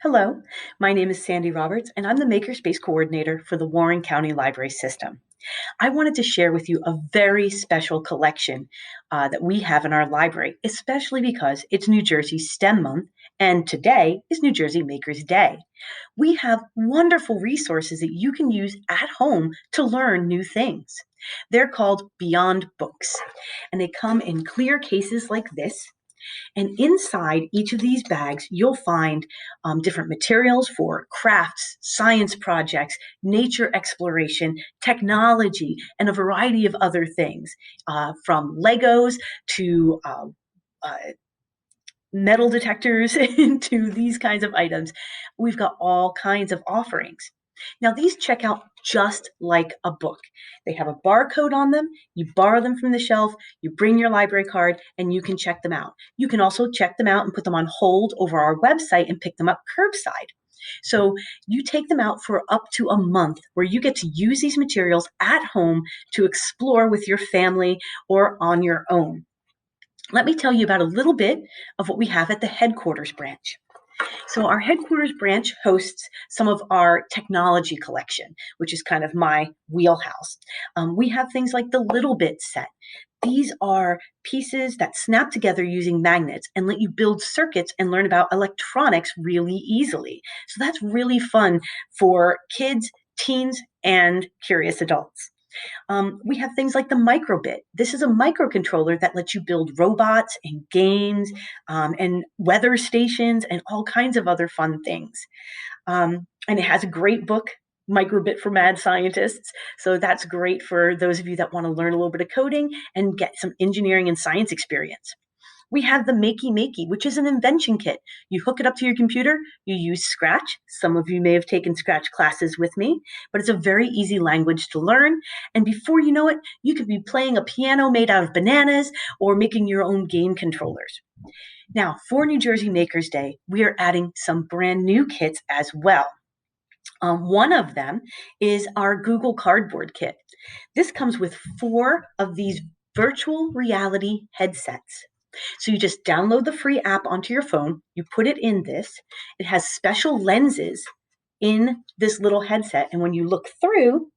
Hello, my name is Sandy Roberts, and I'm the Makerspace Coordinator for the Warren County Library System. I wanted to share with you a very special collection that we have in our library, especially because it's New Jersey STEM Month, and today is New Jersey Makers Day. We have wonderful resources that you can use at home to learn new things. They're called Beyond Books, and they come in clear cases like this. And inside each of these bags, you'll find different materials for crafts, science projects, nature exploration, technology, and a variety of other things, from Legos to uh, metal detectors to these kinds of items. We've got all kinds of offerings. Now, these check out just like a book. They have a barcode on them. You borrow them from the shelf, you bring your library card, and you can check them out. You can also check them out and put them on hold over our website and pick them up curbside. So you take them out for up to a month where you get to use these materials at home to explore with your family or on your own. Let me tell you about a little bit of what we have at the headquarters branch. So our headquarters branch hosts some of our technology collection, which is kind of my wheelhouse. We have things like the Little Bit set. These are pieces that snap together using magnets and let you build circuits and learn about electronics really easily. So that's really fun for kids, teens, and curious adults. We have things like the microbit. This is a microcontroller that lets you build robots and games and weather stations and all kinds of other fun things. And it has a great book, Microbit for Mad Scientists. So that's great for those of you that want to learn a little bit of coding and get some engineering and science experience. We have the Makey Makey, which is an invention kit. You hook it up to your computer, you use Scratch. Some of you may have taken Scratch classes with me, but it's a very easy language to learn. And before you know it, you could be playing a piano made out of bananas or making your own game controllers. Now, for New Jersey Makers Day, we are adding some brand new kits as well. One of them is our Google Cardboard kit. This comes with 4 of these virtual reality headsets. So you just download the free app onto your phone, you put it in this. It has special lenses in this little headset, and when you look through,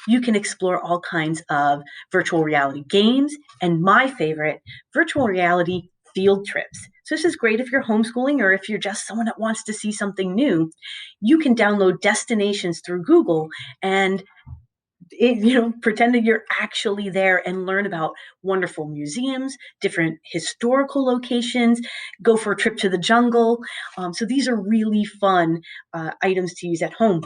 you can explore all kinds of virtual reality games, and my favorite, virtual reality field trips. So this is great if you're homeschooling or if you're just someone that wants to see something new. You can download destinations through Google and pretend that you're actually there and learn about wonderful museums, different historical locations, go for a trip to the jungle. So these are really fun items to use at home.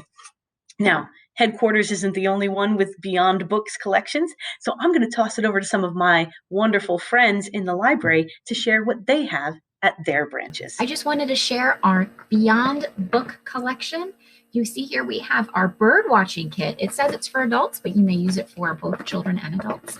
Now, headquarters isn't the only one with Beyond Books collections, so I'm going to toss it over to some of my wonderful friends in the library to share what they have at their branches. I just wanted to share our Beyond Book collection. You see here we have our bird watching kit. It says it's for adults, but you may use it for both children and adults.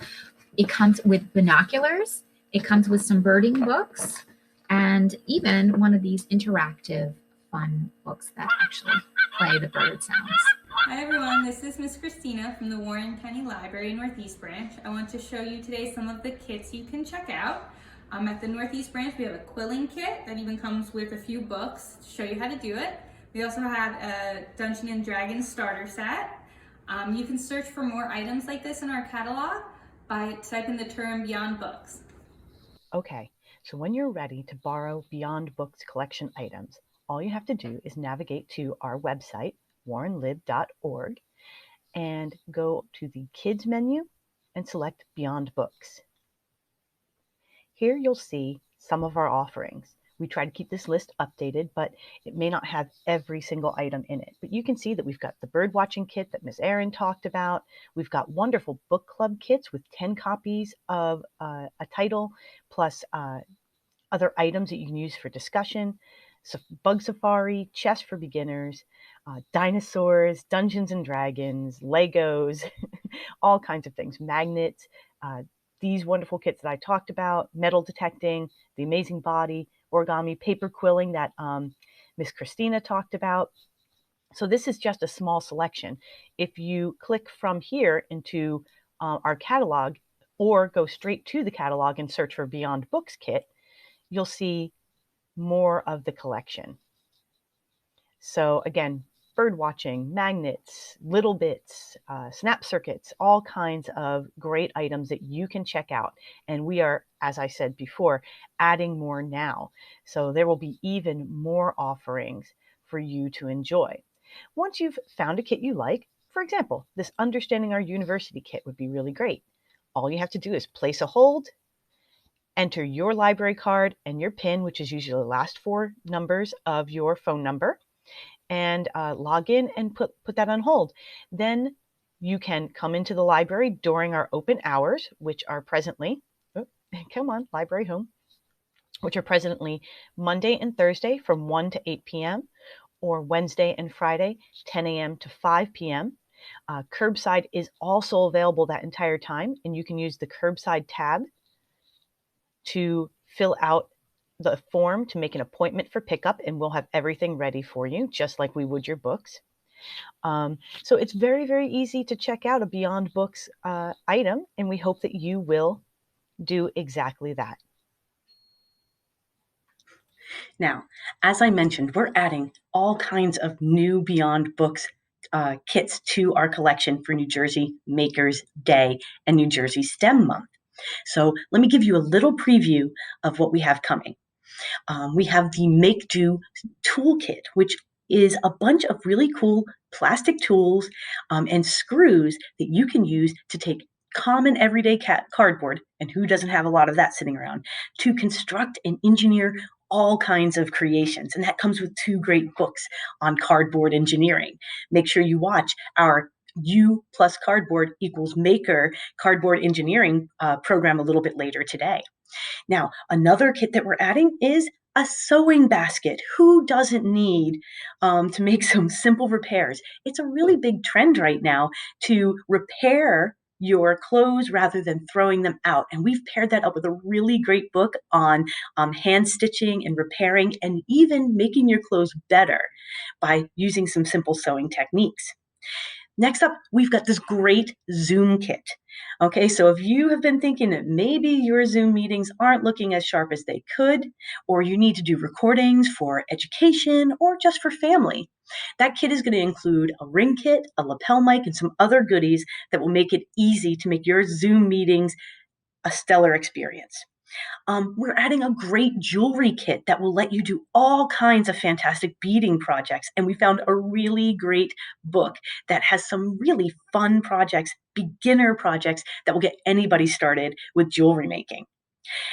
It comes with binoculars. It comes with some birding books and even one of these interactive fun books that actually play the bird sounds. Hi everyone, this is Miss Christina from the Warren County Library Northeast Branch. I want to show you today some of the kits you can check out. At the Northeast Branch, we have a quilling kit that even comes with a few books to show you how to do it. We also have a Dungeons and Dragons starter set. You can search for more items like this in our catalog by typing the term Beyond Books. Okay, so when you're ready to borrow Beyond Books collection items, all you have to do is navigate to our website, warrenlib.org, and go to the Kids menu and select Beyond Books. Here you'll see some of our offerings. We try to keep this list updated, but it may not have every single item in it. But you can see that we've got the bird watching kit that Ms. Erin talked about. We've got wonderful book club kits with 10 copies of a title, plus other items that you can use for discussion. So Bug Safari, Chess for Beginners, dinosaurs, Dungeons and Dragons, Legos, all kinds of things, magnets, these wonderful kits that I talked about, metal detecting, the amazing body, origami, paper quilling that Miss Christina talked about. So this is just a small selection. If you click from here into our catalog or go straight to the catalog and search for Beyond Books kit, you'll see more of the collection. So again, bird watching, magnets, little bits, snap circuits, all kinds of great items that you can check out. And we are, as I said before, adding more now. So there will be even more offerings for you to enjoy. Once you've found a kit you like, for example, this Understanding Our University kit would be really great. All you have to do is place a hold, enter your library card and your PIN, which is usually the last 4 numbers of your phone number, and log in and put that on hold. Then you can come into the library during our open hours, which are presently, come on, library home, which are presently Monday and Thursday from 1 to 8 p.m. or Wednesday and Friday, 10 a.m. to 5 p.m. Curbside is also available that entire time, and you can use the Curbside tab to fill out the form to make an appointment for pickup, and we'll have everything ready for you, just like we would your books. So it's very, very easy to check out a Beyond Books item, and we hope that you will do exactly that. Now, as I mentioned, we're adding all kinds of new Beyond Books kits to our collection for New Jersey Makers Day and New Jersey STEM Month. So let me give you a little preview of what we have coming. We have the Make Do Toolkit, which is a bunch of really cool plastic tools and screws that you can use to take common everyday cardboard, and who doesn't have a lot of that sitting around, to construct and engineer all kinds of creations. And that comes with 2 great books on cardboard engineering. Make sure you watch our U plus cardboard equals maker cardboard engineering program a little bit later today. Now, another kit that we're adding is a sewing basket. Who doesn't need to make some simple repairs? It's a really big trend right now to repair your clothes rather than throwing them out. And we've paired that up with a really great book on hand stitching and repairing and even making your clothes better by using some simple sewing techniques. Next up, we've got this great Zoom kit. Okay, so if you have been thinking that maybe your Zoom meetings aren't looking as sharp as they could, or you need to do recordings for education or just for family, that kit is going to include a ring kit, a lapel mic, and some other goodies that will make it easy to make your Zoom meetings a stellar experience. We're adding a great jewelry kit that will let you do all kinds of fantastic beading projects. And we found a really great book that has some really fun projects, beginner projects that will get anybody started with jewelry making.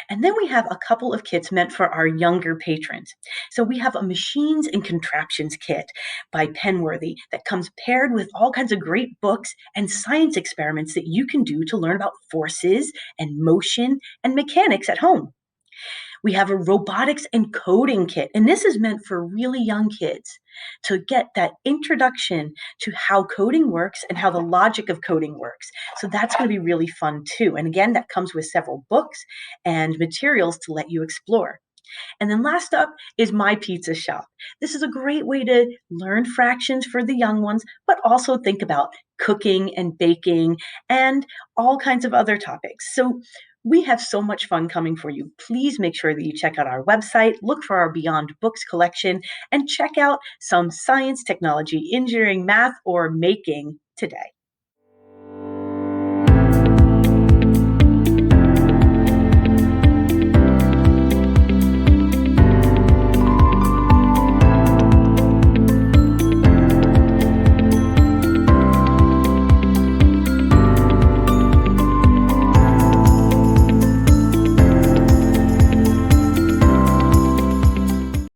And then we have a couple of kits meant for our younger patrons. So we have a machines and contraptions kit by Penworthy that comes paired with all kinds of great books and science experiments that you can do to learn about forces and motion and mechanics at home. We have a robotics and coding kit, and this is meant for really young kids to get that introduction to how coding works and how the logic of coding works. So that's going to be really fun too. And again, that comes with several books and materials to let you explore. And then last up is My Pizza Shop. This is a great way to learn fractions for the young ones, but also think about cooking and baking and all kinds of other topics. So we have so much fun coming for you. Please make sure that you check out our website, look for our Beyond Books collection, and check out some science, technology, engineering, math, or making today.